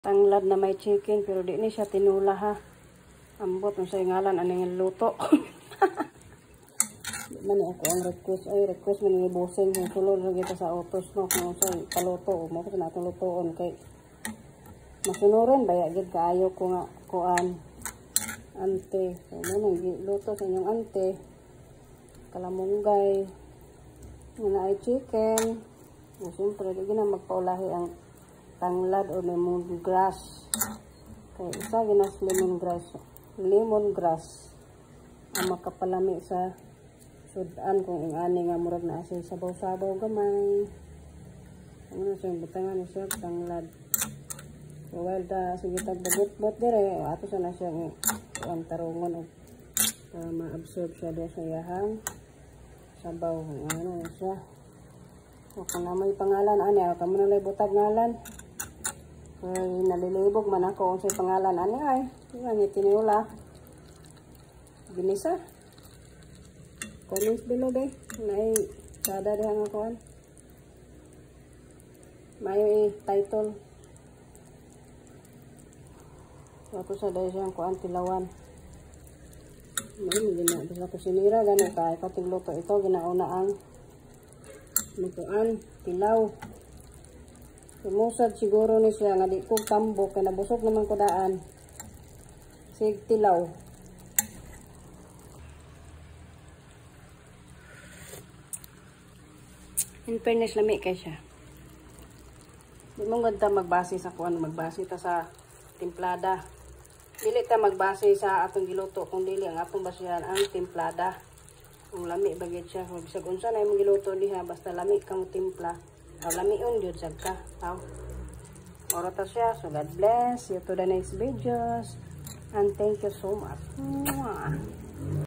Tanglad na may chicken pero di ni siya tinula ha. Ambot ang say ngalan aning luto. Di man ako ang request ay request man ni bossing kung sulod ra kita sa autos no kung say paluto mo ko na atong lutoon kay masunuron baya gid kaayo ko nga kuan ante. So mo nang luto sa inyong ante. Kalamunggay. Nga ay chicken. Siyempre di na magpaulahi ang tanglad o lemongrass. Kaya isa ginas lemongrass ang makapalami sa sudan kung ingani nga murag na asay sabaw-sabaw gamay. Ano siya butangan siya tanglad. So while da sige tagdagot-bot dire ato sa na siya ang tarungon para ma-absorb siya do sa iyahang sabaw. Ano siya. O kung na may pangalan ani kamo na lay butag ngalan. Ay, nalilibog man ako kung sa pangalan. Ano ay? Yan, tinula. Ginisa. Comments below day. May sada dihan nga kuhan. May title. Ako sa dahil siyang kuhan tilawan. May gina. Basta ko sinira. Ganun ka. Ikatigluto ito. Ginauna ang lutuan. Tilaw. Sumusad siguro ni siya nga di ko tambok kay nabusog naman ko daan. Sig tilaw. In fairness lami kay siya. Di mo ganda magbase sa kuan, magbase ta sa timplada. Dili ta magbase sa atong giluto kung dili ang atong basihan ang timplada. Kung lami bagid siya, kung bisag unsa na imong giluto diha basta lami kang timpla. Aw lamion jud sad ka. Aw. Oro ta siya. So God bless you to the next videos. And thank you so much. Mwah.